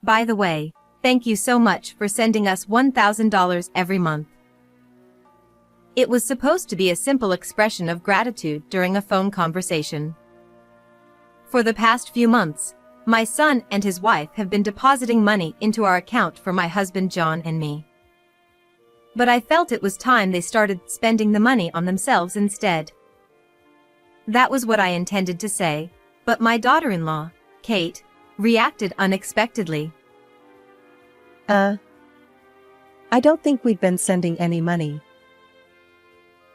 By the way, thank you so much for sending us $1,000 every month. It was supposed to be a simple expression of gratitude during a phone conversation. For the past few months, my son and his wife have been depositing money into our account for my husband John and me. But I felt it was time they started spending the money on themselves instead. That was what I intended to say, but my daughter-in-law, Kate, reacted unexpectedly. I don't think we've been sending any money.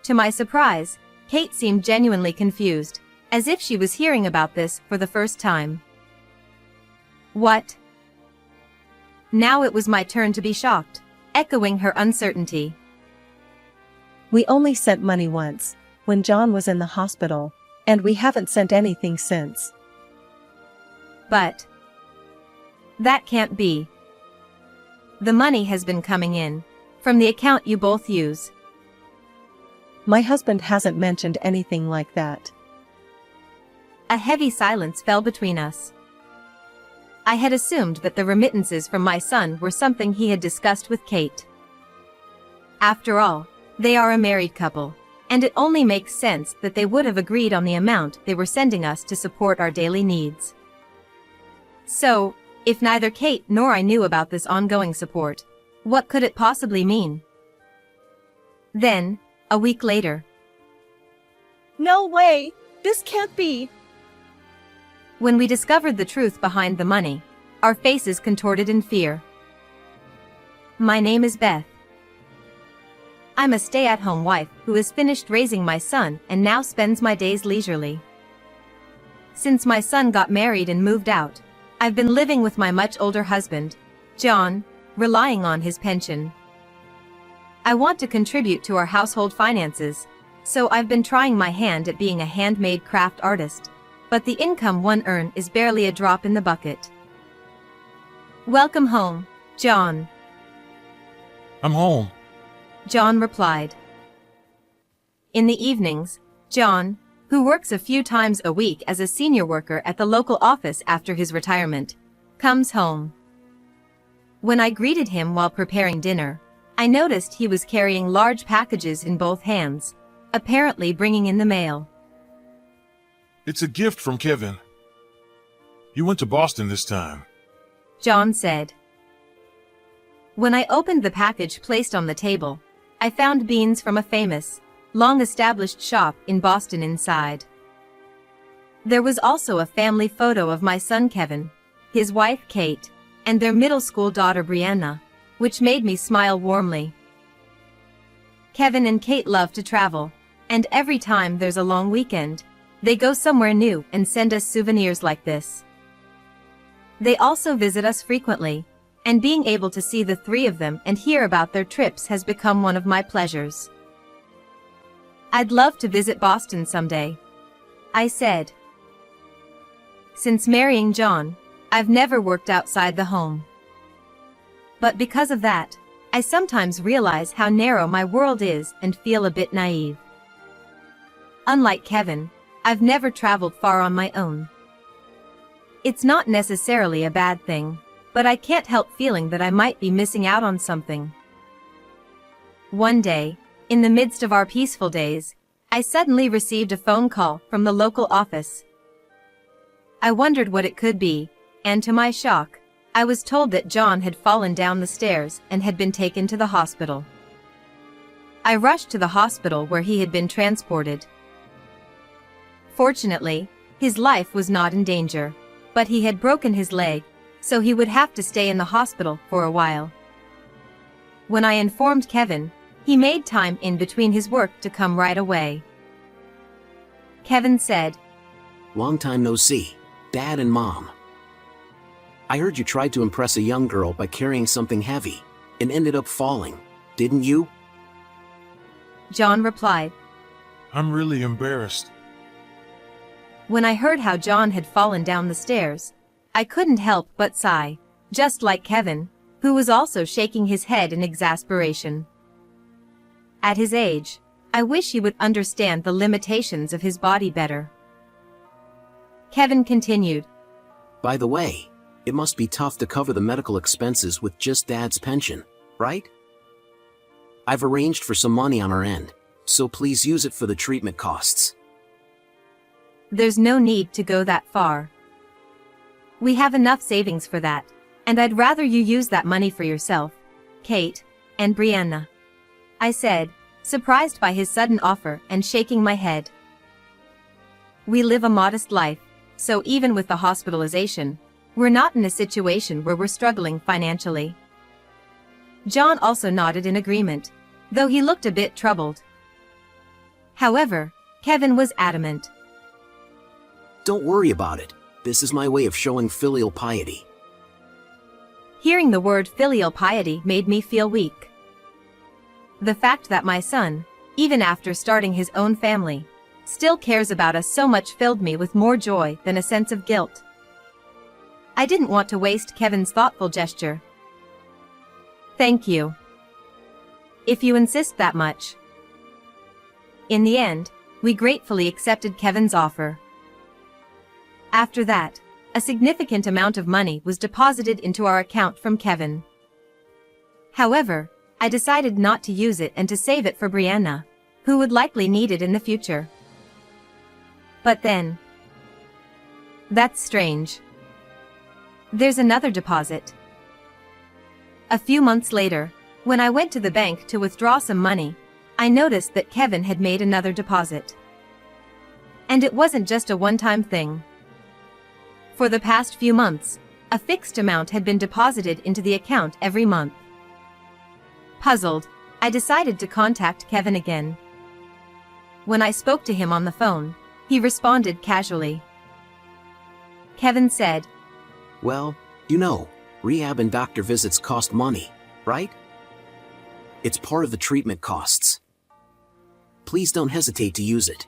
To my surprise, Kate seemed genuinely confused, as if she was hearing about this for the first time. What? Now it was my turn to be shocked, echoing her uncertainty. We only sent money once, when John was in the hospital, and we haven't sent anything since. But that can't be. The money has been coming in, from the account you both use. My husband hasn't mentioned anything like that. A heavy silence fell between us. I had assumed that the remittances from my son were something he had discussed with Kate. After all, they are a married couple, and it only makes sense that they would have agreed on the amount they were sending us to support our daily needs. So, if neither Kate nor I knew about this ongoing support, what could it possibly mean? Then, a week later. No way! This can't be! When we discovered the truth behind the money, our faces contorted in fear. My name is Beth. I'm a stay-at-home wife who has finished raising my son and now spends my days leisurely. Since my son got married and moved out, I've been living with my much older husband, John, relying on his pension. I want to contribute to our household finances, so I've been trying my hand at being a handmade craft artist, but the income one earns is barely a drop in the bucket. Welcome home, John. I'm home. John replied. In the evenings, John, who works a few times a week as a senior worker at the local office after his retirement, comes home. When I greeted him while preparing dinner, I noticed he was carrying large packages in both hands, apparently bringing in the mail. It's a gift from Kevin. You went to Boston this time. John said. When I opened the package placed on the table, I found beans from a famous, long-established shop in Boston inside. There was also a family photo of my son Kevin, his wife Kate, and their middle school daughter Brianna, which made me smile warmly. Kevin and Kate love to travel, and every time there's a long weekend, they go somewhere new and send us souvenirs like this. They also visit us frequently, and being able to see the three of them and hear about their trips has become one of my pleasures. I'd love to visit Boston someday, I said. Since marrying John, I've never worked outside the home. But because of that, I sometimes realize how narrow my world is and feel a bit naive. Unlike Kevin, I've never traveled far on my own. It's not necessarily a bad thing, but I can't help feeling that I might be missing out on something. One day, in the midst of our peaceful days, I suddenly received a phone call from the local office. I wondered what it could be, and to my shock, I was told that John had fallen down the stairs and had been taken to the hospital. I rushed to the hospital where he had been transported. Fortunately, his life was not in danger, but he had broken his leg, so he would have to stay in the hospital for a while. When I informed Kevin, he made time in between his work to come right away. Kevin said, "Long time no see, Dad and Mom. I heard you tried to impress a young girl by carrying something heavy, and ended up falling, didn't you?" John replied. I'm really embarrassed. When I heard how John had fallen down the stairs, I couldn't help but sigh, just like Kevin, who was also shaking his head in exasperation. At his age, I wish he would understand the limitations of his body better. Kevin continued. "By the way, It must be tough to cover the medical expenses with just Dad's pension, right? I've arranged for some money on our end, so please use it for the treatment costs. There's no need to go that far. We have enough savings for that, and I'd rather you use that money for yourself, Kate, and Brianna. I said, surprised by his sudden offer and shaking my head. We live a modest life, so even with the hospitalization, we're not in a situation where we're struggling financially. John also nodded in agreement, though he looked a bit troubled. However, Kevin was adamant. Don't worry about it. This is my way of showing filial piety. Hearing the word filial piety made me feel weak. The fact that my son, even after starting his own family, still cares about us so much filled me with more joy than a sense of guilt. I didn't want to waste Kevin's thoughtful gesture. Thank you. If you insist that much. In the end, we gratefully accepted Kevin's offer. After that, a significant amount of money was deposited into our account from Kevin. However, I decided not to use it and to save it for Brianna, who would likely need it in the future. But then... That's strange. There's another deposit. A few months later, when I went to the bank to withdraw some money, I noticed that Kevin had made another deposit. And it wasn't just a one-time thing. For the past few months, a fixed amount had been deposited into the account every month. Puzzled, I decided to contact Kevin again. When I spoke to him on the phone, he responded casually. Kevin said, Well, you know, rehab and doctor visits cost money, right? It's part of the treatment costs. Please don't hesitate to use it.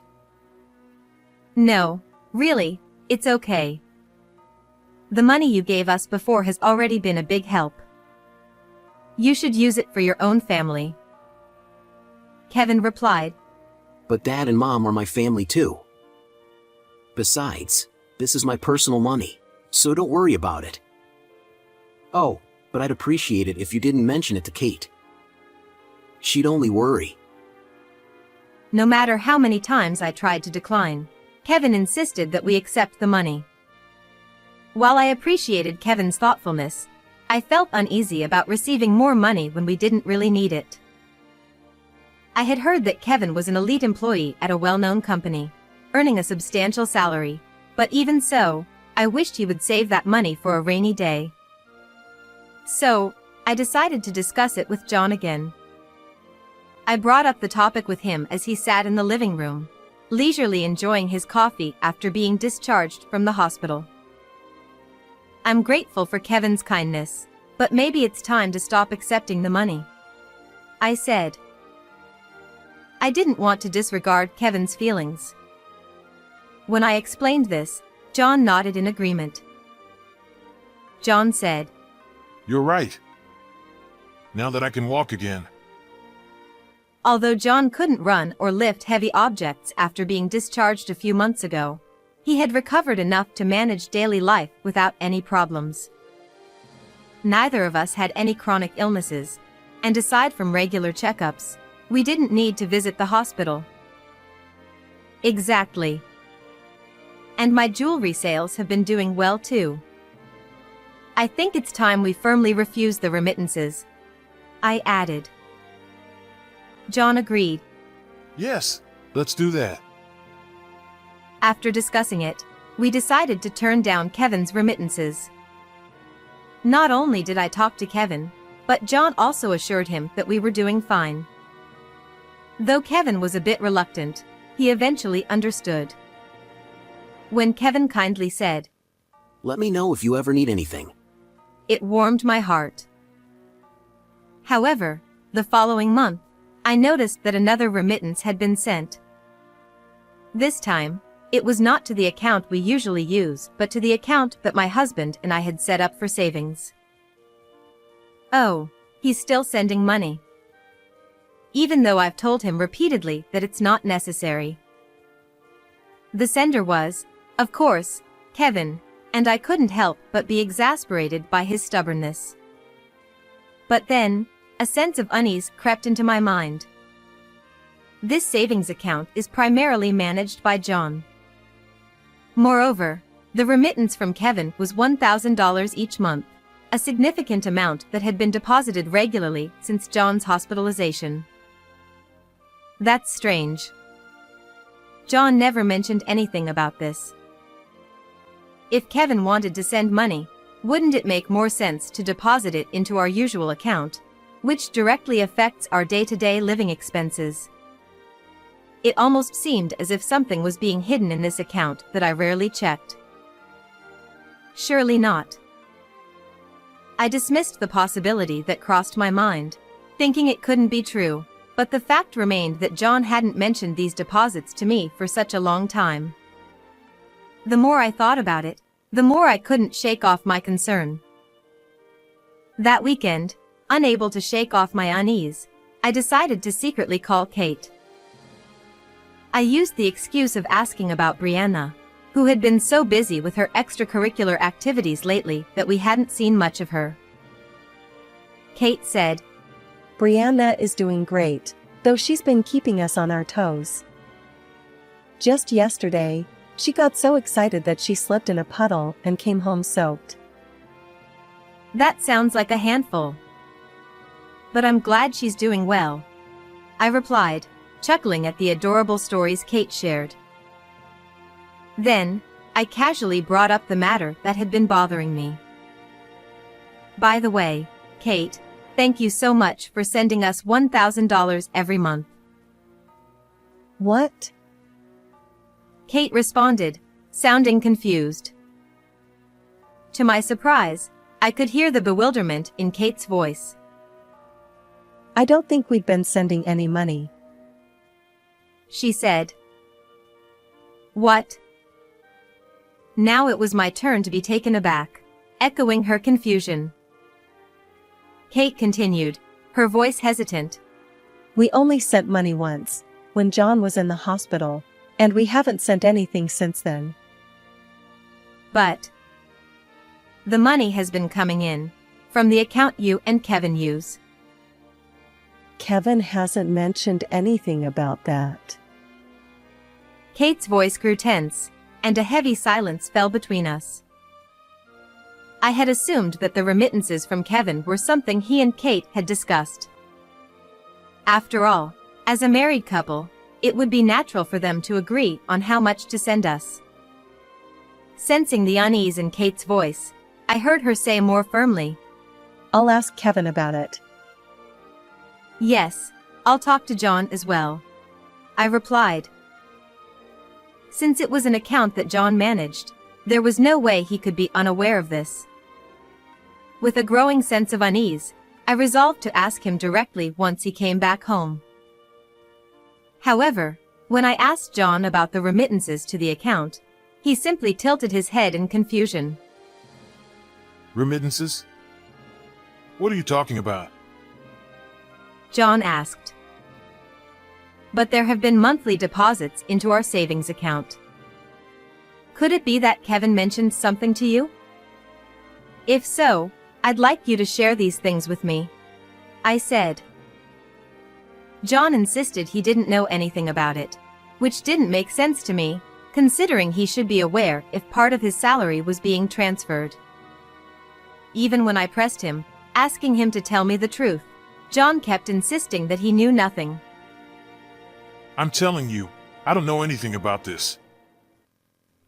No, really, it's okay. The money you gave us before has already been a big help. You should use it for your own family. Kevin replied, But Dad and Mom are my family too. Besides, this is my personal money, so don't worry about it. Oh, but I'd appreciate it if you didn't mention it to Kate. She'd only worry. No matter how many times I tried to decline, Kevin insisted that we accept the money. While I appreciated Kevin's thoughtfulness, I felt uneasy about receiving more money when we didn't really need it. I had heard that Kevin was an elite employee at a well-known company, earning a substantial salary, but even so, I wished he would save that money for a rainy day. So, I decided to discuss it with John again. I brought up the topic with him as he sat in the living room, leisurely enjoying his coffee after being discharged from the hospital. I'm grateful for Kevin's kindness, but maybe it's time to stop accepting the money, I said. I didn't want to disregard Kevin's feelings. When I explained this, John nodded in agreement. John said, You're right. Now that I can walk again. Although John couldn't run or lift heavy objects after being discharged a few months ago, he had recovered enough to manage daily life without any problems. Neither of us had any chronic illnesses, and aside from regular checkups, we didn't need to visit the hospital. Exactly. And my jewelry sales have been doing well too. I think it's time we firmly refuse the remittances, I added. John agreed. Yes, let's do that. After discussing it, we decided to turn down Kevin's remittances. Not only did I talk to Kevin, but John also assured him that we were doing fine. Though Kevin was a bit reluctant, he eventually understood. When Kevin kindly said, Let me know if you ever need anything. It warmed my heart. However, the following month, I noticed that another remittance had been sent. This time, it was not to the account we usually use, but to the account that my husband and I had set up for savings. Oh, he's still sending money. Even though I've told him repeatedly that it's not necessary. The sender was, of course, Kevin, and I couldn't help but be exasperated by his stubbornness. But then, a sense of unease crept into my mind. This savings account is primarily managed by John. Moreover, the remittance from Kevin was $1,000 each month, a significant amount that had been deposited regularly since John's hospitalization. That's strange. John never mentioned anything about this. If Kevin wanted to send money, wouldn't it make more sense to deposit it into our usual account, which directly affects our day-to-day living expenses? It almost seemed as if something was being hidden in this account that I rarely checked. Surely not. I dismissed the possibility that crossed my mind, thinking it couldn't be true, but the fact remained that John hadn't mentioned these deposits to me for such a long time. The more I thought about it, the more I couldn't shake off my concern. That weekend, unable to shake off my unease, I decided to secretly call Kate. I used the excuse of asking about Brianna, who had been so busy with her extracurricular activities lately that we hadn't seen much of her. Kate said, Brianna is doing great, though she's been keeping us on our toes. Just yesterday, she got so excited that she slipped in a puddle and came home soaked. That sounds like a handful. But I'm glad she's doing well, I replied, chuckling at the adorable stories Kate shared. Then, I casually brought up the matter that had been bothering me. By the way, Kate, thank you so much for sending us $1,000 every month. What? Kate responded, sounding confused. To my surprise, I could hear the bewilderment in Kate's voice. I don't think we've been sending any money, she said. What? Now it was my turn to be taken aback, echoing her confusion. Kate continued, her voice hesitant. We only sent money once, when John was in the hospital, and we haven't sent anything since then. But the money has been coming in, from the account you and Kevin use. Kevin hasn't mentioned anything about that. Kate's voice grew tense, and a heavy silence fell between us. I had assumed that the remittances from Kevin were something he and Kate had discussed. After all, as a married couple, it would be natural for them to agree on how much to send us. Sensing the unease in Kate's voice, I heard her say more firmly, I'll ask Kevin about it. Yes, I'll talk to John as well, I replied. Since it was an account that John managed, there was no way he could be unaware of this. With a growing sense of unease, I resolved to ask him directly once he came back home. However, when I asked John about the remittances to the account, he simply tilted his head in confusion. Remittances? What are you talking about? John asked. But there have been monthly deposits into our savings account. Could it be that Kevin mentioned something to you? If so, I'd like you to share these things with me, I said. John insisted he didn't know anything about it, which didn't make sense to me, considering he should be aware if part of his salary was being transferred. Even when I pressed him, asking him to tell me the truth, John kept insisting that he knew nothing. I'm telling you, I don't know anything about this.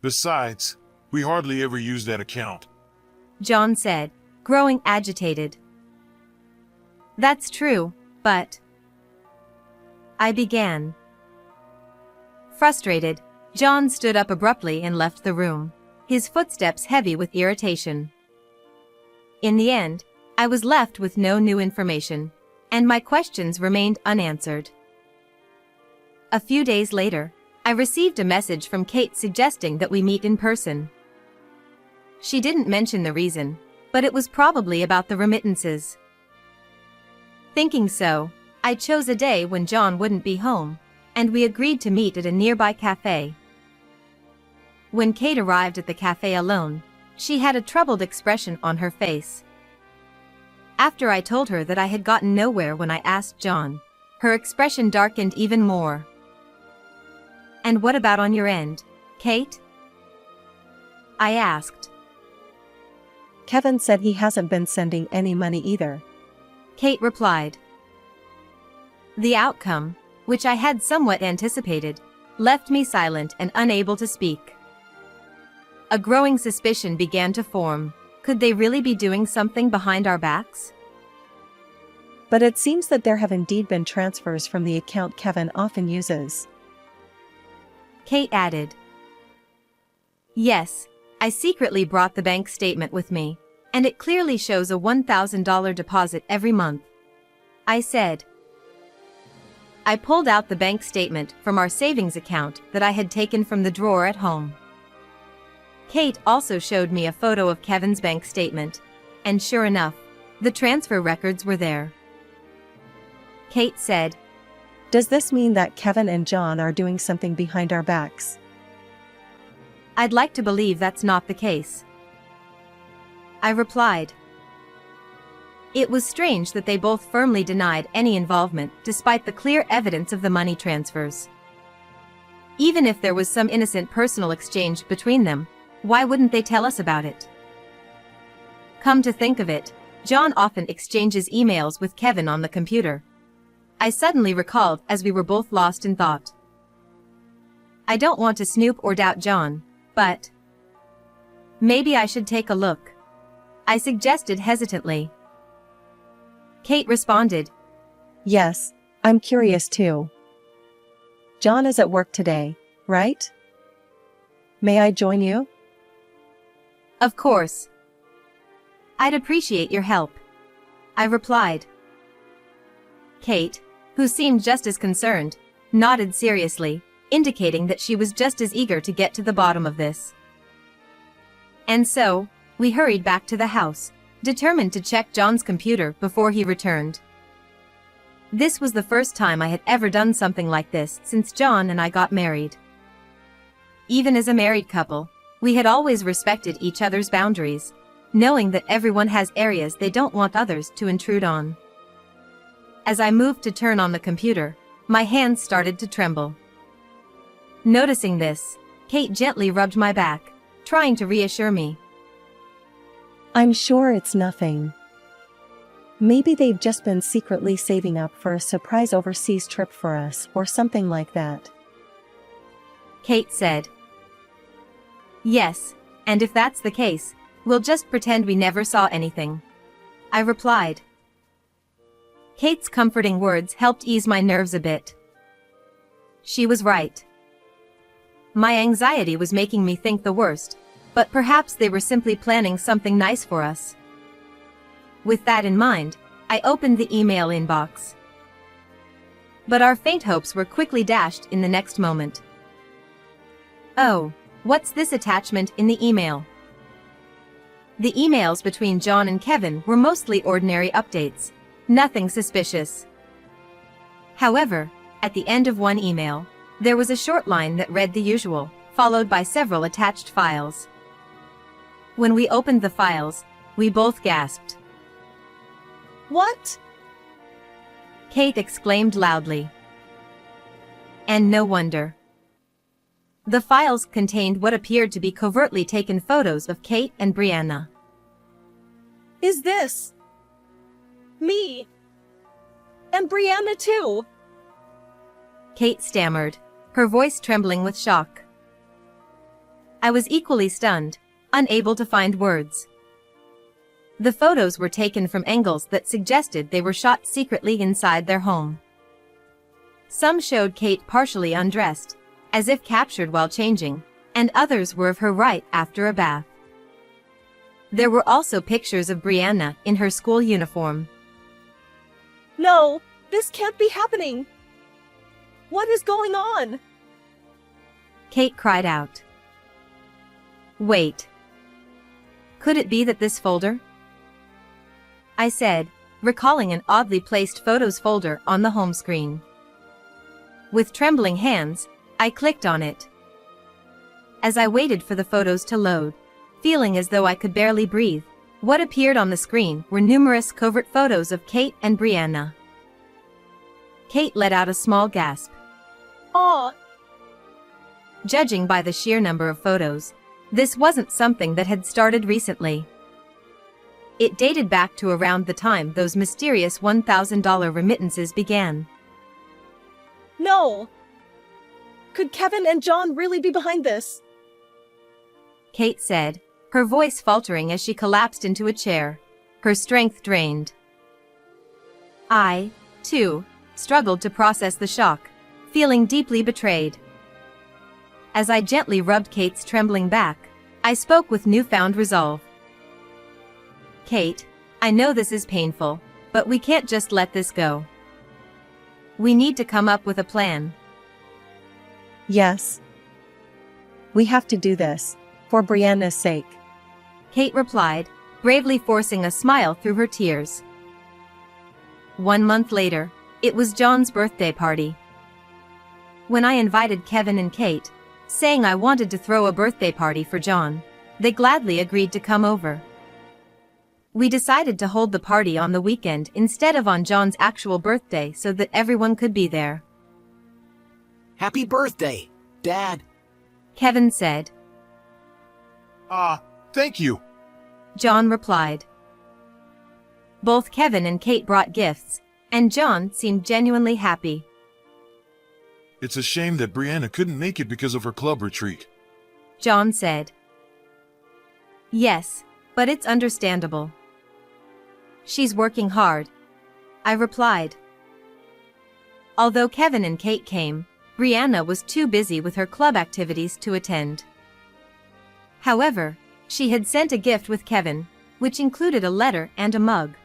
Besides, we hardly ever use that account, John said, growing agitated. That's true, but I began. Frustrated, John stood up abruptly and left the room, his footsteps heavy with irritation. In the end, I was left with no new information, and my questions remained unanswered. A few days later, I received a message from Kate suggesting that we meet in person. She didn't mention the reason, but it was probably about the remittances. Thinking so, I chose a day when John wouldn't be home, and we agreed to meet at a nearby cafe. When Kate arrived at the cafe alone, She had a troubled expression on her face. After I told her that I had gotten nowhere when I asked John, her expression darkened even more. "And what about on your end, Kate?" I asked. Kevin said he hasn't been sending any money either. Kate replied. The outcome, which I had somewhat anticipated, left me silent and unable to speak. A growing suspicion began to form. Could they really be doing something behind our backs? But it seems that there have indeed been transfers from the account Kevin often uses. Kate added. Yes, I secretly brought the bank statement with me, and it clearly shows a $1,000 deposit every month. I said. I pulled out the bank statement from our savings account that I had taken from the drawer at home. Kate also showed me a photo of Kevin's bank statement, and sure enough, the transfer records were there. Kate said, Does this mean that Kevin and John are doing something behind our backs? I'd like to believe that's not the case. I replied. It was strange that they both firmly denied any involvement despite the clear evidence of the money transfers. Even if there was some innocent personal exchange between them, why wouldn't they tell us about it? Come to think of it, John often exchanges emails with Kevin on the computer. I suddenly recalled as we were both lost in thought. I don't want to snoop or doubt John, but maybe I should take a look, I suggested hesitantly. Kate responded. Yes, I'm curious too. John is at work today, right? May I join you? Of course. I'd appreciate your help, I replied. Kate, who seemed just as concerned, nodded seriously, indicating that she was just as eager to get to the bottom of this. And so, we hurried back to the house, determined to check John's computer before he returned. This was the first time I had ever done something like this since John and I got married. Even as a married couple, we had always respected each other's boundaries, knowing that everyone has areas they don't want others to intrude on. As I moved to turn on the computer, my hands started to tremble. Noticing this, Kate gently rubbed my back, trying to reassure me. I'm sure it's nothing. Maybe they've just been secretly saving up for a surprise overseas trip for us or something like that. Kate said. Yes, and if that's the case, we'll just pretend we never saw anything, I replied. Kate's comforting words helped ease my nerves a bit. She was right. My anxiety was making me think the worst, but perhaps they were simply planning something nice for us. With that in mind, I opened the email inbox. But our faint hopes were quickly dashed in the next moment. Oh, what's this attachment in the email? The emails between John and Kevin were mostly ordinary updates, nothing suspicious. However, at the end of one email, there was a short line that read the usual, followed by several attached files. When we opened the files, we both gasped. What? Kate exclaimed loudly. And no wonder. The files contained what appeared to be covertly taken photos of Kate and Brianna. Is this me? And Brianna too? Kate stammered, her voice trembling with shock. I was equally stunned, unable to find words. The photos were taken from angles that suggested they were shot secretly inside their home. Some showed Kate partially undressed, as if captured while changing, and others were of her right after a bath. There were also pictures of Brianna in her school uniform. No, this can't be happening. What is going on? Kate cried out. Wait. Could it be that this folder? I said, recalling an oddly placed photos folder on the home screen. With trembling hands, I clicked on it. As I waited for the photos to load, feeling as though I could barely breathe. What appeared on the screen were numerous covert photos of Kate and Brianna. Kate let out a small gasp. Aw, Judging by the sheer number of photos, this wasn't something that had started recently. It dated back to around the time those mysterious $1,000 remittances began. no. Could Kevin and John really be behind this? Kate said, her voice faltering as she collapsed into a chair, her strength drained. I, too, struggled to process the shock, feeling deeply betrayed. As I gently rubbed Kate's trembling back, I spoke with newfound resolve. Kate, I know this is painful, but we can't just let this go. We need to come up with a plan. Yes. We have to do this, for Brianna's sake. Kate replied, bravely forcing a smile through her tears. 1 month later, it was John's birthday party. When I invited Kevin and Kate, saying I wanted to throw a birthday party for John, they gladly agreed to come over. We decided to hold the party on the weekend instead of on John's actual birthday so that everyone could be there. Happy birthday, Dad. Kevin said. Thank you. John replied. Both Kevin and Kate brought gifts, and John seemed genuinely happy. It's a shame that Brianna couldn't make it because of her club retreat. John said. Yes, but it's understandable. She's working hard, I replied. Although Kevin and Kate came, Brianna was too busy with her club activities to attend. However, she had sent a gift with Kevin, which included a letter and a mug.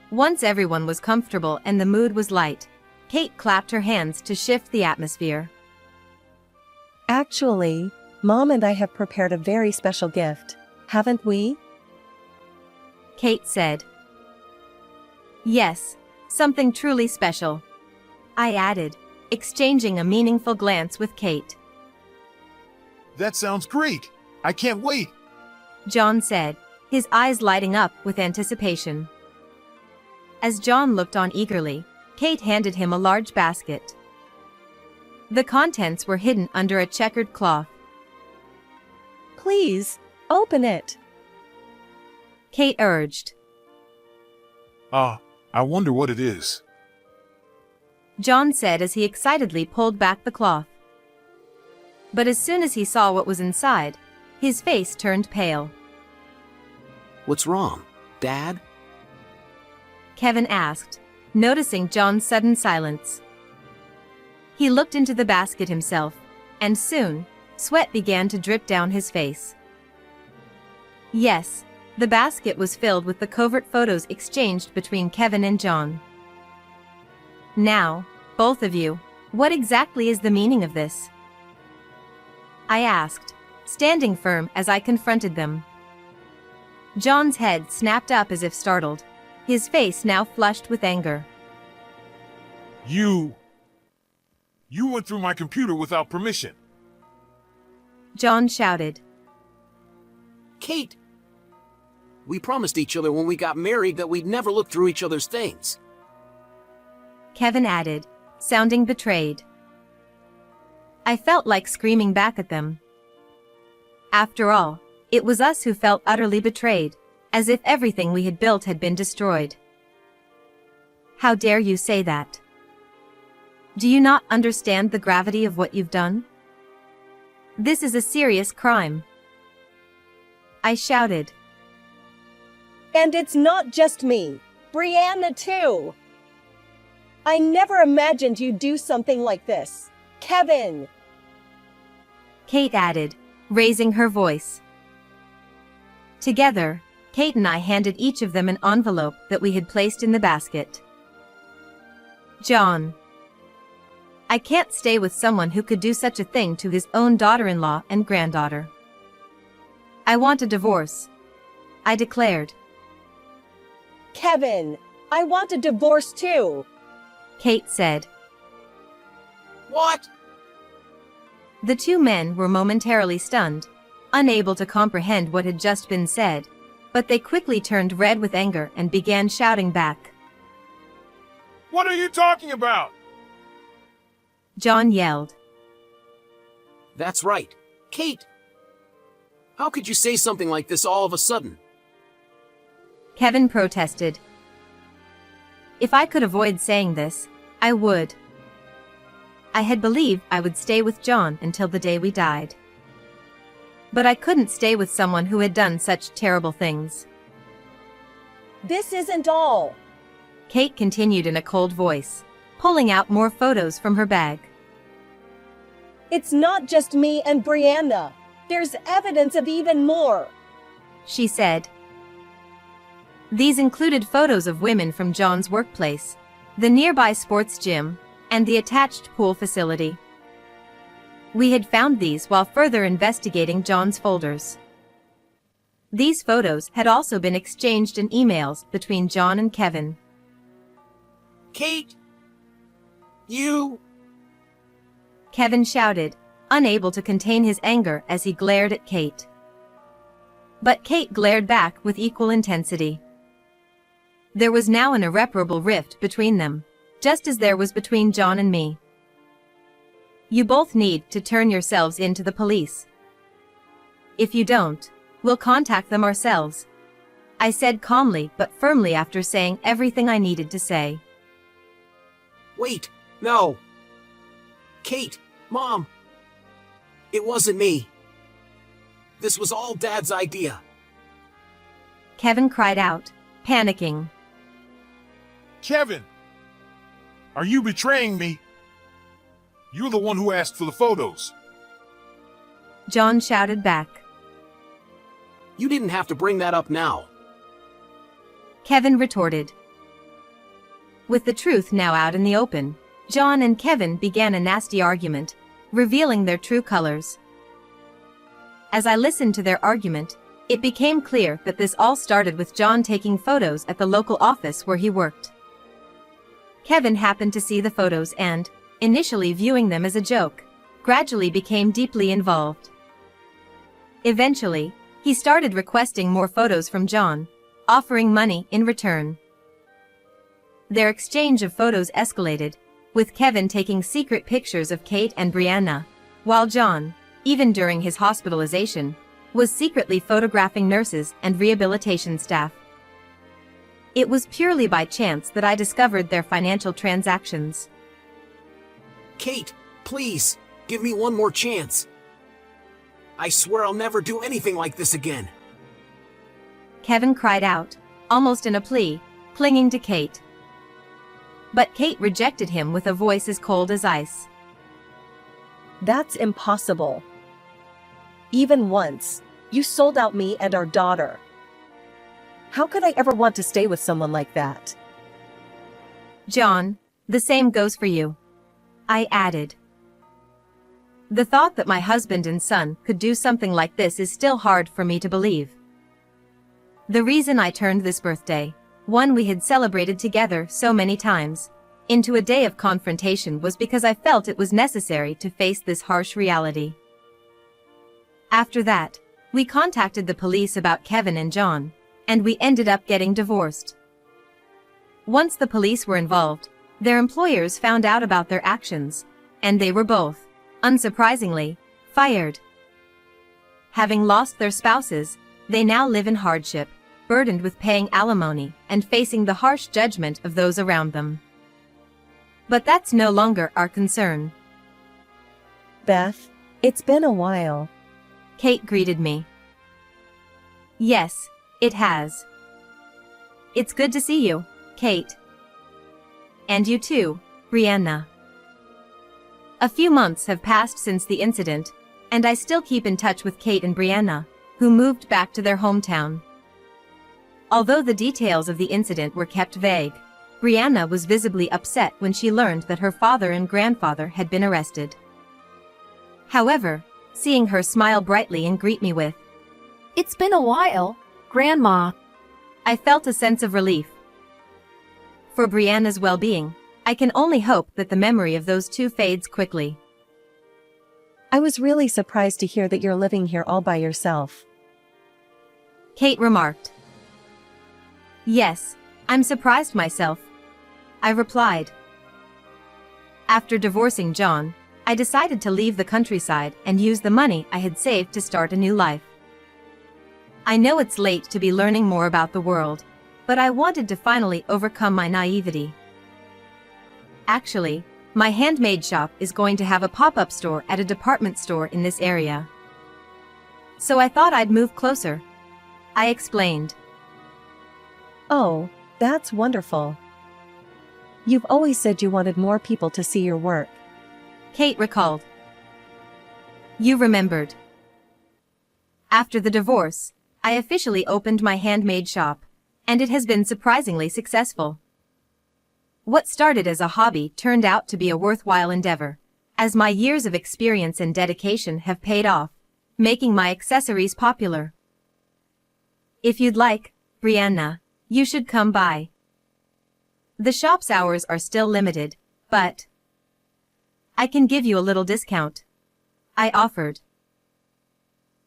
Once everyone was comfortable and the mood was light, Kate clapped her hands to shift the atmosphere. Actually, Mom and I have prepared a very special gift, haven't we? Kate said. Yes, something truly special, I added, exchanging a meaningful glance with Kate. That sounds great. I can't wait. John said, his eyes lighting up with anticipation. As John looked on eagerly, Kate handed him a large basket. The contents were hidden under a checkered cloth. Please, open it. Kate urged. I wonder what it is. John said as he excitedly pulled back the cloth. But as soon as he saw what was inside, his face turned pale. What's wrong, Dad? Kevin asked, noticing John's sudden silence. He looked into the basket himself, and soon, sweat began to drip down his face. Yes, the basket was filled with the covert photos exchanged between Kevin and John. Now, both of you, what exactly is the meaning of this? I asked, standing firm as I confronted them. John's head snapped up as if startled, his face now flushed with anger. You went through my computer without permission. John shouted. Kate! We promised each other when we got married that we'd never look through each other's things. Kevin added, sounding betrayed. I felt like screaming back at them. After all, it was us who felt utterly betrayed, as if everything we had built had been destroyed. How dare you say that? Do you not understand the gravity of what you've done? This is a serious crime. I shouted. And it's not just me. Brianna too. I never imagined you'd do something like this. Kevin! Kate added, raising her voice. Together, Kate and I handed each of them an envelope that we had placed in the basket. John. I can't stay with someone who could do such a thing to his own daughter-in-law and granddaughter. I want a divorce, I declared. Kevin, I want a divorce too. Kate said. What? The two men were momentarily stunned, unable to comprehend what had just been said, but they quickly turned red with anger and began shouting back. What are you talking about? John yelled. That's right. Kate! How could you say something like this all of a sudden? Kevin protested. If I could avoid saying this, I would. I had believed I would stay with John until the day we died. But I couldn't stay with someone who had done such terrible things. This isn't all. Kate continued in a cold voice, pulling out more photos from her bag. It's not just me and Brianna. There's evidence of even more. She said. These included photos of women from John's workplace, the nearby sports gym, and the attached pool facility. We had found these while further investigating John's folders. These photos had also been exchanged in emails between John and Kevin. Kate! You! Kevin shouted, unable to contain his anger as he glared at Kate. But Kate glared back with equal intensity. There was now an irreparable rift between them, just as there was between John and me. You both need to turn yourselves in to the police. If you don't, we'll contact them ourselves, I said calmly but firmly after saying everything I needed to say. Wait, no! Kate, Mom! It wasn't me. This was all Dad's idea. Kevin cried out, panicking. Kevin! Are you betraying me? You're the one who asked for the photos. John shouted back. You didn't have to bring that up now. Kevin retorted. With the truth now out in the open, John and Kevin began a nasty argument, revealing their true colors. As I listened to their argument, it became clear that this all started with John taking photos at the local office where he worked. Kevin happened to see the photos and, initially viewing them as a joke, gradually became deeply involved. Eventually, he started requesting more photos from John, offering money in return. Their exchange of photos escalated, with Kevin taking secret pictures of Kate and Brianna, while John, even during his hospitalization, was secretly photographing nurses and rehabilitation staff. It was purely by chance that I discovered their financial transactions. Kate, please, give me one more chance. I swear I'll never do anything like this again. Kevin cried out, almost in a plea, clinging to Kate. But Kate rejected him with a voice as cold as ice. That's impossible. Even once, you sold out me and our daughter. How could I ever want to stay with someone like that? John, the same goes for you, I added. The thought that my husband and son could do something like this is still hard for me to believe. The reason I turned this birthday, one we had celebrated together so many times, into a day of confrontation was because I felt it was necessary to face this harsh reality. After that, we contacted the police about Kevin and John, and we ended up getting divorced. Once the police were involved, their employers found out about their actions, and they were both, unsurprisingly, fired. Having lost their spouses, they now live in hardship, burdened with paying alimony and facing the harsh judgment of those around them. But that's no longer our concern. Beth, it's been a while. Kate greeted me. Yes, it has. It's good to see you, Kate. And you too, Brianna. A few months have passed since the incident, and I still keep in touch with Kate and Brianna, who moved back to their hometown. Although the details of the incident were kept vague, Brianna was visibly upset when she learned that her father and grandfather had been arrested. However, seeing her smile brightly and greet me with, It's been a while, Grandma. I felt a sense of relief. For Brianna's well-being, I can only hope that the memory of those two fades quickly. I was really surprised to hear that you're living here all by yourself. Kate remarked. Yes, I'm surprised myself, I replied. After divorcing John, I decided to leave the countryside and use the money I had saved to start a new life. I know it's late to be learning more about the world, but I wanted to finally overcome my naivety. Actually, my handmade shop is going to have a pop-up store at a department store in this area. So I thought I'd move closer, I explained. Oh, that's wonderful. You've always said you wanted more people to see your work. Kate recalled. You remembered. After the divorce, I officially opened my handmade shop, and it has been surprisingly successful. What started as a hobby turned out to be a worthwhile endeavor, as my years of experience and dedication have paid off, making my accessories popular. If you'd like, Brianna, you should come by. The shop's hours are still limited, but I can give you a little discount, I offered.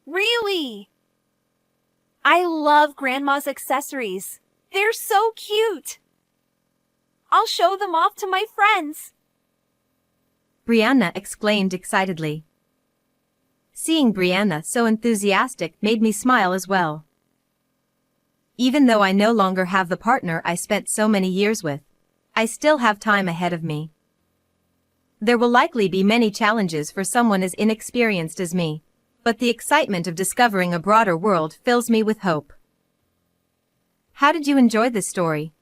Really? I love Grandma's accessories. They're so cute. I'll show them off to my friends. Brianna exclaimed excitedly. Seeing Brianna so enthusiastic made me smile as well. Even though I no longer have the partner I spent so many years with, I still have time ahead of me. There will likely be many challenges for someone as inexperienced as me, but the excitement of discovering a broader world fills me with hope. How did you enjoy this story?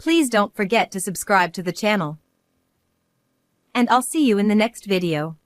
Please don't forget to subscribe to the channel. And I'll see you in the next video.